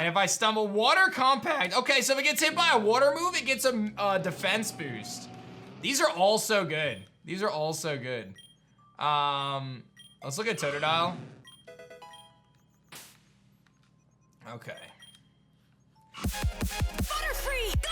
And if I stumble, water compact. Okay, so if it gets hit by a water move, it gets a defense boost. These are all so good. These are all so good. Let's look at Totodile. Okay. Butterfree, go!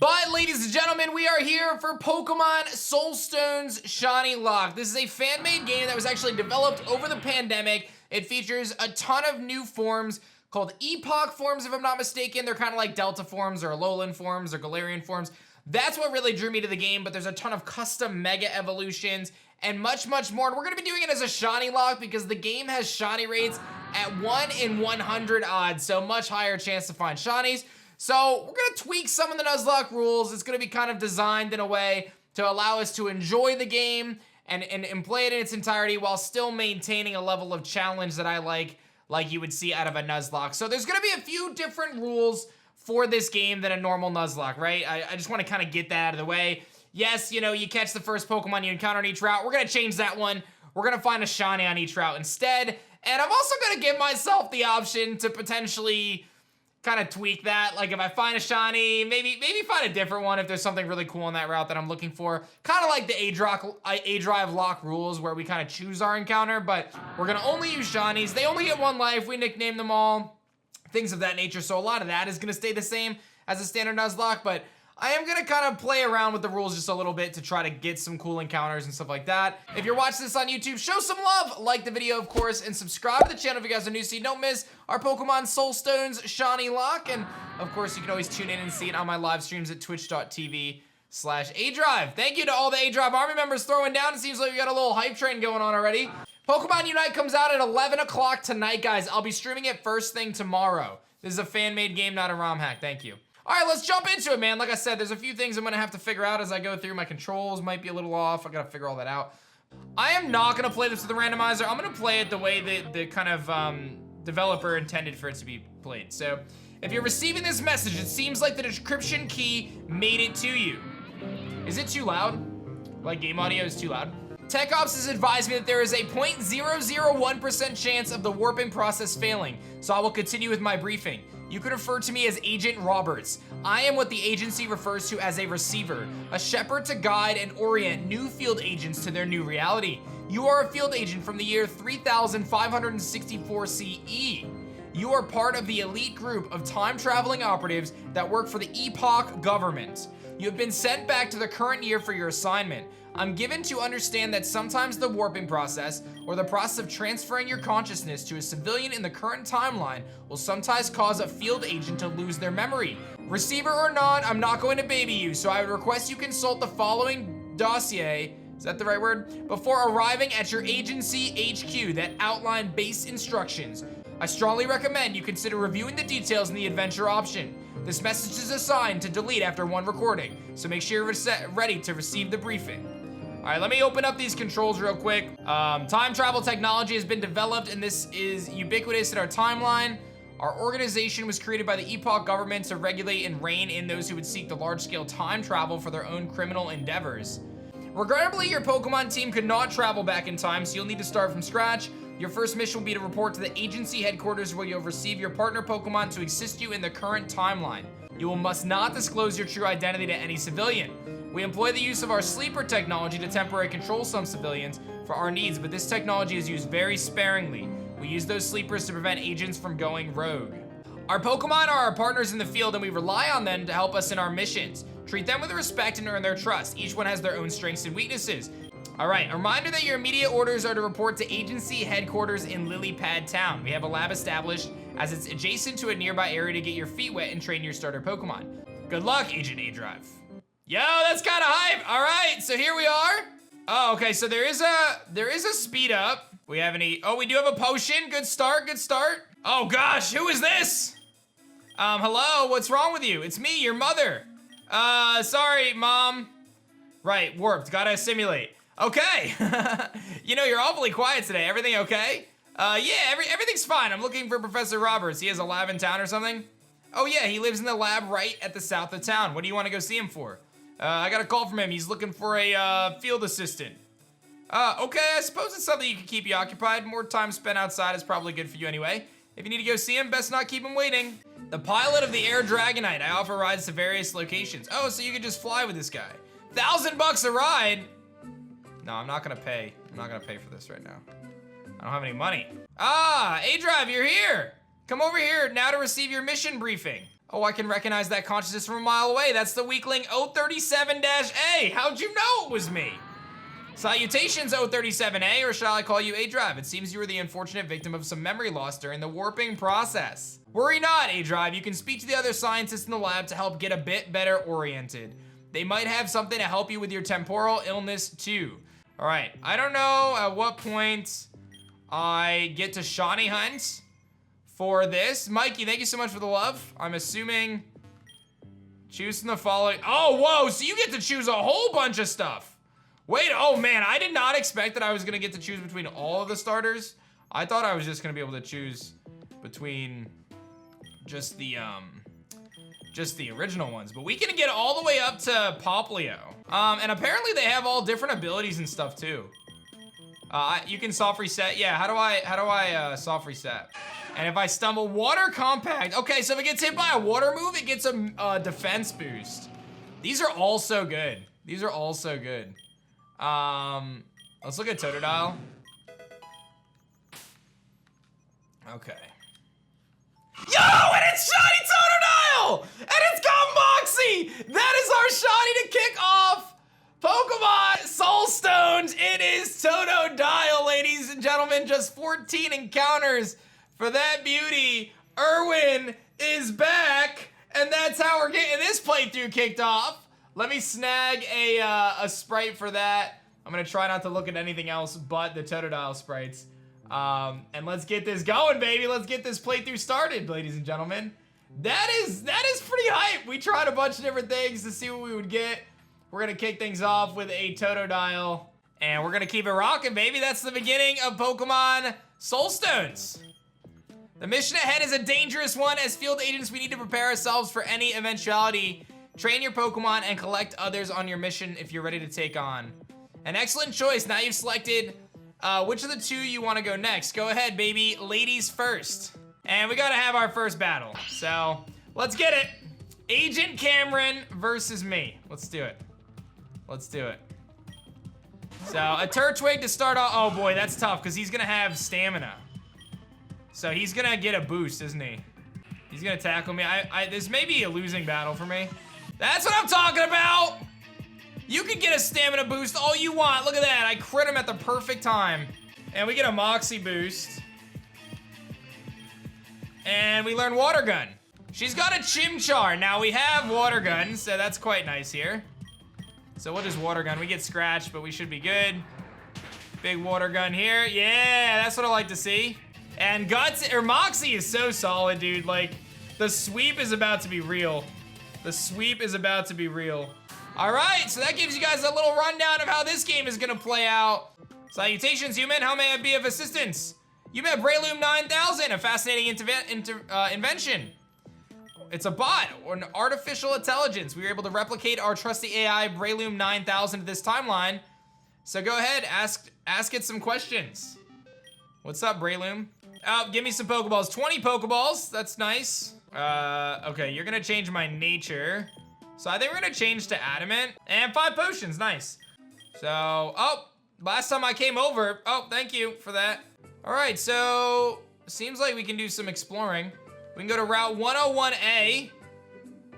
But, ladies and gentlemen, we are here for Pokemon Soulstones SHINYLOCKE. This is a fan-made game that was actually developed over the pandemic. It features a ton of new forms called Epoch forms, if I'm not mistaken. They're kind of like Delta forms or Alolan forms or Galarian forms. That's what really drew me to the game, but there's a ton of custom Mega Evolutions and much, much more. And we're gonna be doing it as a SHINYLOCKE because the game has shiny rates at 1 in 100 odds, so much higher chance to find shinies. So we're gonna tweak some of the Nuzlocke rules. It's gonna be kind of designed in a way to allow us to enjoy the game and play it in its entirety while still maintaining a level of challenge that I like you would see out of a Nuzlocke. So there's gonna be a few different rules for this game than a normal Nuzlocke, right? I just wanna kinda get that out of the way. Yes, you know, you catch the first Pokemon you encounter on each route. We're gonna change that one. We're gonna find a shiny on each route instead. And I'm also gonna give myself the option to potentially kind of tweak that. Like if I find a shiny, maybe find a different one if there's something really cool on that route that I'm looking for. Kind of like the aDrive lock rules where we kind of choose our encounter, but we're gonna only use shinies. They only get 1 life. We nickname them all. Things of that nature. So a lot of that is gonna stay the same as a standard Nuzlocke, but I am gonna kind of play around with the rules just a little bit to try to get some cool encounters and stuff like that. If you're watching this on YouTube, show some love, like the video, of course, and subscribe to the channel if you guys are new so you don't miss our Pokemon Soulstones SHINYLOCKE. And of course, you can always tune in and see it on my live streams at twitch.tv/aDrive. Thank you to all the aDrive Army members throwing down. It seems like we got a little hype train going on already. Pokemon Unite comes out at 11 o'clock tonight, guys. I'll be streaming it first thing tomorrow. This is a fan-made game, not a ROM hack. Thank you. All right, let's jump into it, man. Like I said, there's a few things I'm gonna have to figure out as I go through. My controls might be a little off. I gotta figure all that out. I am not gonna play this with the randomizer. I'm gonna play it the way the kind of developer intended for it to be played. So, if you're receiving this message, it seems like the decryption key made it to you. Is it too loud? Like game audio is too loud? Tech Ops has advised me that there is a 0.001% chance of the warping process failing, so I will continue with my briefing. You can refer to me as Agent Roberts. I am what the agency refers to as a receiver, a shepherd to guide and orient new field agents to their new reality. You are a field agent from the year 3564 CE. You are part of the elite group of time-traveling operatives that work for the Epoch government. You have been sent back to the current year for your assignment. I'm given to understand that sometimes the warping process, or the process of transferring your consciousness to a civilian in the current timeline, will sometimes cause a field agent to lose their memory. Receiver or not, I'm not going to baby you, so I would request you consult the following dossier, is that the right word? Before arriving at your agency HQ that outline base instructions. I strongly recommend you consider reviewing the details in the adventure option. This message is assigned to delete after 1 recording, so make sure you're ready to receive the briefing. All right, let me open up these controls real quick. Time travel technology has been developed, and this is ubiquitous in our timeline. Our organization was created by the Epoch government to regulate and rein in those who would seek the large-scale time travel for their own criminal endeavors. Regrettably, your Pokemon team could not travel back in time, so you'll need to start from scratch. Your first mission will be to report to the agency headquarters where you'll receive your partner Pokemon to assist you in the current timeline. You must not disclose your true identity to any civilian. We employ the use of our sleeper technology to temporarily control some civilians for our needs, but this technology is used very sparingly. We use those sleepers to prevent agents from going rogue. Our Pokemon are our partners in the field, and we rely on them to help us in our missions. Treat them with respect and earn their trust. Each one has their own strengths and weaknesses. All right, a reminder that your immediate orders are to report to agency headquarters in Lilypad Town. We have a lab established as it's adjacent to a nearby area to get your feet wet and train your starter Pokemon. Good luck, Agent aDrive. Yo, that's kind of hype. All right, so here we are. Oh, okay, so there is a speed up. We have we do have a potion. Good start, good start. Oh gosh, who is this? Hello, what's wrong with you? It's me, your mother. Sorry, Mom. Right, warped, gotta simulate. Okay, you know, you're awfully quiet today. Everything okay? Yeah, everything's fine. I'm looking for Professor Roberts. He has a lab in town or something? Oh yeah, he lives in the lab right at the south of town. What do you want to go see him for? I got a call from him. He's looking for a field assistant. Okay, I suppose it's something you can keep you occupied. More time spent outside is probably good for you anyway. If you need to go see him, best not keep him waiting. The pilot of the Air Dragonite. I offer rides to various locations. Oh, so you can just fly with this guy. $1,000 a ride? No, I'm not gonna pay. I'm not gonna pay for this right now. I don't have any money. Ah, aDrive, you're here. Come over here now to receive your mission briefing. Oh, I can recognize that consciousness from a mile away. That's the weakling 037-A. How'd you know it was me? Salutations, 037-A, or shall I call you aDrive? It seems you were the unfortunate victim of some memory loss during the warping process. Worry not, aDrive. You can speak to the other scientists in the lab to help get a bit better oriented. They might have something to help you with your temporal illness too. All right, I don't know at what point I get to shiny hunt for this. Mikey, thank you so much for the love. I'm assuming choose from the following. Oh, whoa, so you get to choose a whole bunch of stuff. Wait, oh man, I did not expect that I was gonna get to choose between all of the starters. I thought I was just gonna be able to choose between just the original ones, but we can get all the way up to Poplio. And apparently they have all different abilities and stuff too. You can soft reset. Yeah, how do I soft reset? And if I stumble, water compact. Okay, so if it gets hit by a water move, it gets a defense boost. These are all so good. These are all so good. Let's look at Totodile. Okay. Yo, and it's Shiny Totodile! And it's got Moxie! That is our Shiny to kick off Pokemon Soulstones. It is Totodile, ladies and gentlemen. Just 14 encounters for that beauty. Irwin is back, and that's how we're getting this playthrough kicked off. Let me snag a sprite for that. I'm gonna try not to look at anything else but the Totodile sprites. And let's get this going, baby. Let's get this playthrough started, ladies and gentlemen. That is pretty hype. We tried a bunch of different things to see what we would get. We're gonna kick things off with a Totodile, and we're gonna keep it rocking, baby. That's the beginning of Pokemon Soulstones. The mission ahead is a dangerous one. As field agents, we need to prepare ourselves for any eventuality. Train your Pokemon and collect others on your mission if you're ready to take on. An excellent choice. Now you've selected which of the two you want to go next. Go ahead, baby. Ladies first. And we gotta have our first battle. So let's get it. Agent Cameron versus me. Let's do it. Let's do it. So a Turtwig to start off. Oh boy, that's tough because he's gonna have stamina. So he's gonna get a boost, isn't he? He's gonna tackle me. This may be a losing battle for me. That's what I'm talking about. You can get a stamina boost all you want. Look at that. I crit him at the perfect time. And we get a Moxie boost. And we learn Water Gun. She's got a Chimchar. Now we have Water Gun, so that's quite nice here. So we'll just Water Gun. We get scratched, but we should be good. Big Water Gun here. Yeah, that's what I like to see. And Moxie is so solid, dude. Like, the sweep is about to be real. The sweep is about to be real. All right, so that gives you guys a little rundown of how this game is gonna play out. Salutations, human. How may I be of assistance? You met Breloom 9000, a fascinating invention. It's a bot, or an artificial intelligence. We were able to replicate our trusty AI, Breloom 9000, to this timeline. So go ahead, ask it some questions. What's up, Breloom? Oh, give me some Pokeballs. 20 Pokeballs, that's nice. Okay, you're gonna change my nature. So I think we're gonna change to Adamant. And 5 potions, nice. So, oh, last time I came over. Oh, thank you for that. All right, so seems like we can do some exploring. We can go to Route 101A.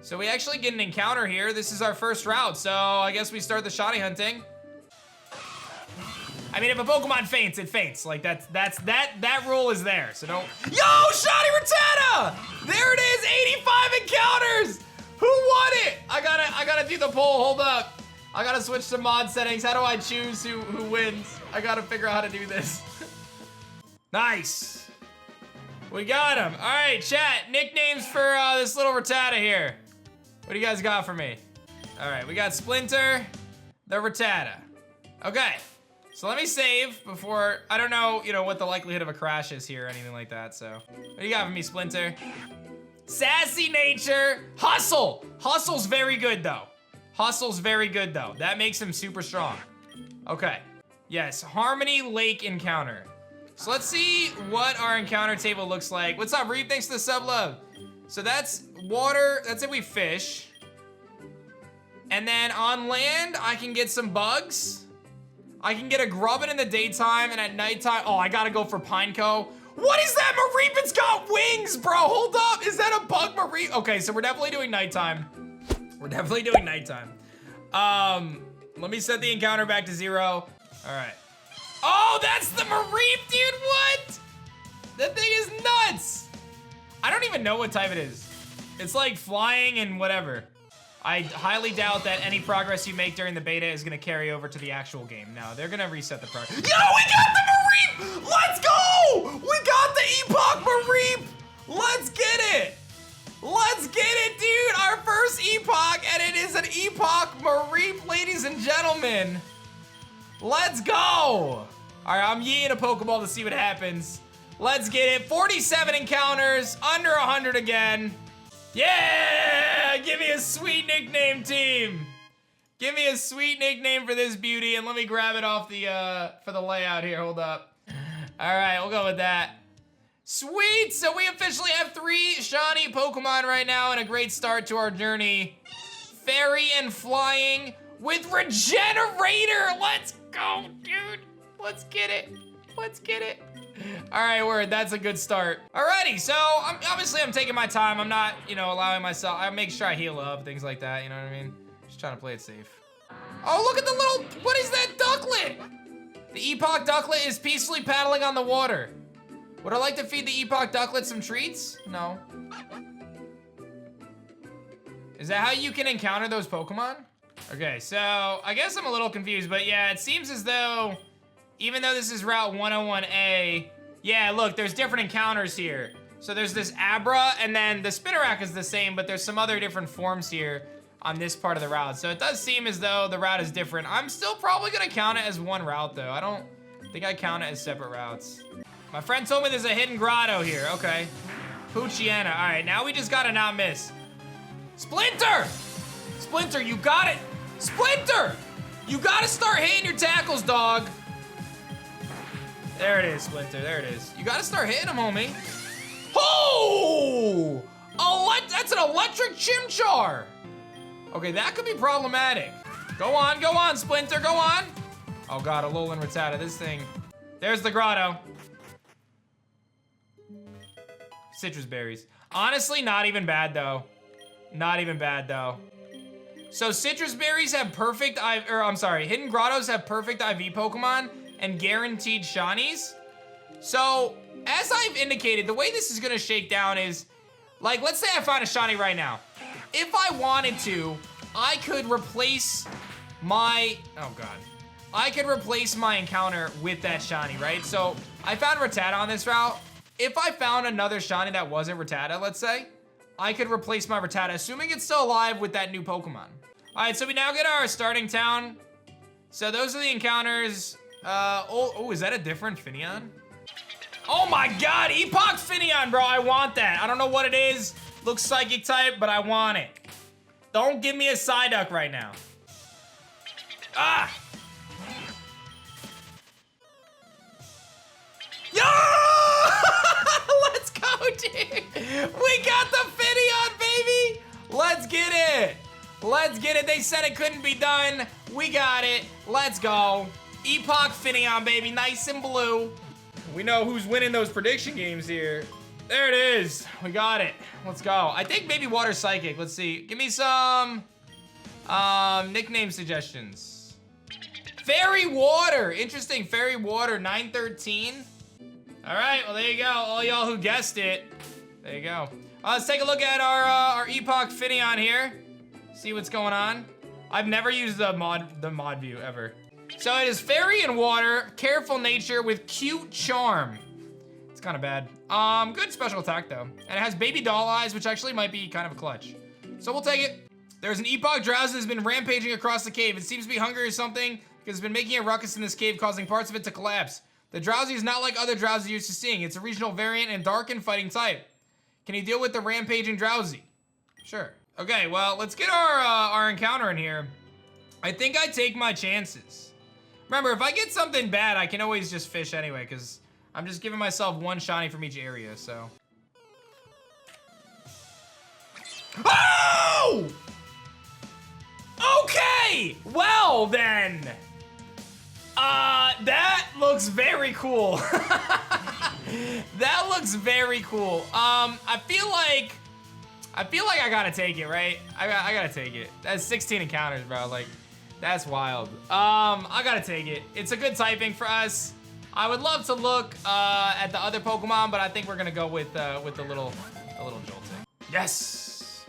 So we actually get an encounter here. This is our first route, so I guess we start the shiny hunting. I mean, if a Pokemon faints, it faints. Like that rule is there. So don't. Yo, shiny Rattata! There it is, 85 encounters. Who won it? I gotta do the poll. Hold up. I gotta switch to mod settings. How do I choose who wins? I gotta figure out how to do this. Nice. We got him. All right, chat. Nicknames for this little Rattata here. What do you guys got for me? All right, we got Splinter, the Rattata. Okay. So let me save before, I don't know, what the likelihood of a crash is here or anything like that, so. What do you got for me, Splinter? Sassy nature, hustle. Hustle's very good though. Hustle's very good though. That makes him super strong. Okay. Yes, Harmony Lake encounter. So let's see what our encounter table looks like. What's up, Reap? Thanks for the sub love. So that's water, that's if we fish. And then on land, I can get some bugs. I can get a grubbin in the daytime, and at nighttime, oh, I gotta go for Pineco. What is that, Mareep? It's got wings, bro. Hold up. Is that a bug, Mareep? Okay, so we're definitely doing nighttime. We're definitely doing nighttime. Let me set the encounter back to 0. All right. Oh, that's the Mareep, dude. What? That thing is nuts. I don't even know what type it is. It's like flying and whatever. I highly doubt that any progress you make during the beta is gonna carry over to the actual game. No, they're gonna reset the progress. Yo, we got the Mareep! Let's go! We got the Epoch Mareep! Let's get it! Let's get it, dude! Our first Epoch, and it is an Epoch Mareep, ladies and gentlemen. Let's go! All right, I'm yeeing a Pokeball to see what happens. Let's get it. 47 encounters, under 100 again. Yeah! Give me a sweet nickname, team. Give me a sweet nickname for this beauty, and let me grab it off the for the layout here. Hold up. All right, we'll go with that. Sweet. So we officially have 3 shiny Pokemon right now, and a great start to our journey. Fairy and Flying with Regenerator. Let's go, dude. Let's get it. Let's get it. All right, word, that's a good start. Alrighty, so obviously I'm taking my time. I'm not, you know, allowing myself, I make sure I heal up, things like that, you know what I mean? Just trying to play it safe. Oh, look at the little, what is that ducklet? The Epoch ducklet is peacefully paddling on the water. Would I like to feed the Epoch ducklet some treats? No. Is that how you can encounter those Pokemon? Okay, so I guess I'm a little confused, but yeah, it seems as though even though this is Route 101A, yeah, look, there's different encounters here. So there's this Abra, and then the Spinarak is the same, but there's some other different forms here on this part of the route. So it does seem as though the route is different. I'm still probably gonna count it as one route, though. I don't think I count it as separate routes. My friend told me there's a hidden grotto here. Okay. Poochiana. All right, now we just gotta not miss. Splinter! Splinter, you got it! Splinter! You gotta start hitting your tackles, dog. There it is, Splinter, there it is. You gotta start hitting them, homie. Oh! That's an electric Chimchar. Okay, that could be problematic. Go on, Splinter, go on. Oh God, Alolan Rattata, this thing. There's the grotto. Citrus berries. Honestly, not even bad though. Not even bad though. So citrus berries have perfect, hidden grottos have perfect IV Pokemon and guaranteed shinies. So, as I've indicated, the way this is gonna shake down is, like, let's say I find a shiny right now. If I wanted to, I could replace my, oh God. I could replace my encounter with that shiny, right? So, I found Rattata on this route. If I found another shiny that wasn't Rattata, let's say, I could replace my Rattata, assuming it's still alive with that new Pokemon. All right, so we now get our starting town. So those are the encounters. Is that a different Finneon? Oh my God, Epoch Finneon, bro, I want that. I don't know what it is. Looks psychic type, but I want it. Don't give me a Psyduck right now. Ah! Yo! Let's go, dude. We got the Finneon, baby. Let's get it. Let's get it. They said it couldn't be done. We got it. Let's go. Epoch Finneon, baby. Nice and blue. We know who's winning those prediction games here. There it is. We got it. Let's go. I think maybe Water Psychic. Let's see. Give me some nickname suggestions. Fairy Water. Interesting. Fairy Water 913. All right. Well, there you go. All y'all who guessed it. There you go. Let's take a look at our Epoch Finneon here. See what's going on. I've never used the mod view ever. So it is Fairy and Water, Careful Nature with Cute Charm. It's kind of bad. Good special attack though. And it has Baby Doll Eyes, which actually might be kind of a clutch. So we'll take it. There's an Epoch Drowsy that's been rampaging across the cave. It seems to be hungry or something because it's been making a ruckus in this cave, causing parts of it to collapse. The Drowsy is not like other Drowsy you're used to seeing. It's a regional variant and dark and fighting type. Can you deal with the rampaging Drowsy? Sure. Okay, well, let's get our encounter in here. I think I take my chances. Remember, if I get something bad, I can always just fish anyway, because I'm just giving myself one shiny from each area, so. Oh! Okay! Well, then. That looks very cool. That looks very cool. I feel like I gotta take it, right? I gotta take it. That's 16 encounters, bro. Like, that's wild. I gotta take it. It's a good typing for us. I would love to look at the other Pokemon, but I think we're gonna go with the little Jolting. Yes.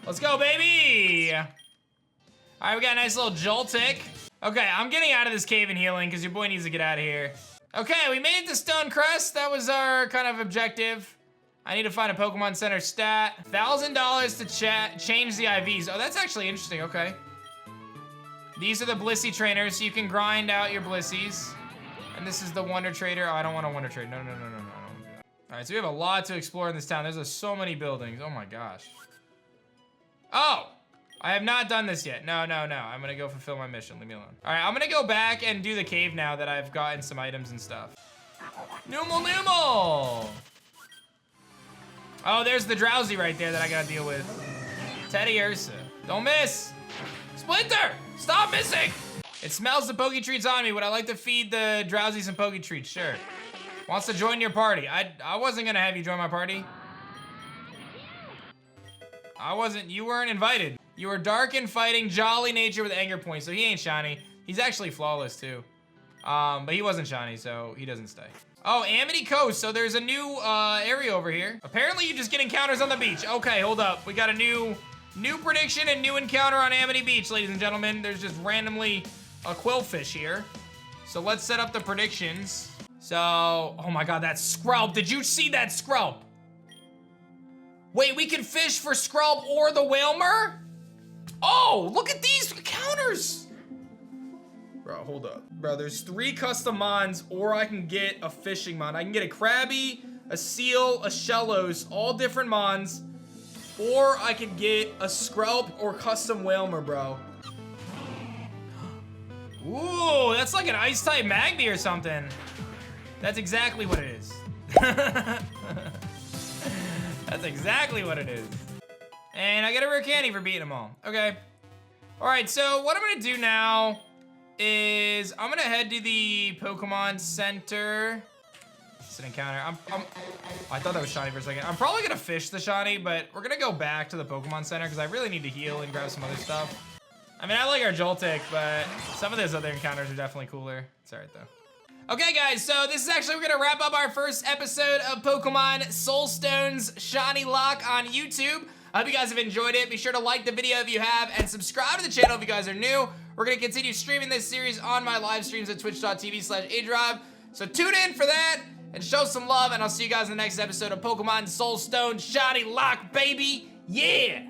Let's go, baby. All right, we got a nice little Joltik. Okay, I'm getting out of this cave and healing because your boy needs to get out of here. Okay, we made it to Stone Crest. That was our kind of objective. I need to find a Pokemon Center stat. $1,000 to change the IVs. Oh, that's actually interesting, okay. These are the Blissey trainers, so you can grind out your Blissies. And this is the Wonder Trader. Oh, I don't want a Wonder Trader. No, I don't want to do that. All right, so we have a lot to explore in this town. There's so many buildings. Oh my gosh. Oh, I have not done this yet. No. I'm gonna go fulfill my mission. Leave me alone. All right, I'm gonna go back and do the cave now that I've gotten some items and stuff. Numel. Oh, there's the Drowsy right there that I gotta deal with. Teddy Ursa. Don't miss. Splinter, stop missing. It smells the Poke Treats on me. Would I like to feed the Drowsy some Poke Treats? Sure. Wants to join your party. I wasn't gonna have you join my party. You weren't invited. You were dark and fighting, jolly nature with anger points, so he ain't shiny. He's actually flawless too. But he wasn't shiny, so he doesn't stay. Oh, Amity Coast, so there's a new area over here. Apparently you just get encounters on the beach. Okay, hold up. We got a new prediction and new encounter on Amity Beach, ladies and gentlemen. There's just randomly a quillfish here. So let's set up the predictions. So, oh my God, that Skrelp. Did you see that Skrelp? Wait, we can fish for Skrelp or the Whalmer? Oh, look at these encounters. Bro, hold up. Bro, there's 3 custom mons, or I can get a fishing mon. I can get a Krabby, a Seal, a Shellos, all different mons, or I can get a Skrelp or custom Whalmer, bro. Ooh, that's like an Ice-type Magby or something. That's exactly what it is. That's exactly what it is. And I get a rare candy for beating them all. Okay. All right, so what I'm gonna do now is I'm gonna head to the Pokemon Center. It's an encounter. I thought that was shiny for a second. I'm probably gonna fish the shiny, but we're gonna go back to the Pokemon Center because I really need to heal and grab some other stuff. I mean, I like our Joltik, but some of those other encounters are definitely cooler. It's all right though. Okay guys, so this is actually, we're gonna wrap up our first episode of Pokemon Soulstones SHINYLOCKE on YouTube. I hope you guys have enjoyed it. Be sure to like the video if you have and subscribe to the channel if you guys are new. We're gonna continue streaming this series on my live streams at twitch.tv/aDrive. So tune in for that and show some love, and I'll see you guys in the next episode of Pokemon Soulstones SHINYLOCKE, baby. Yeah!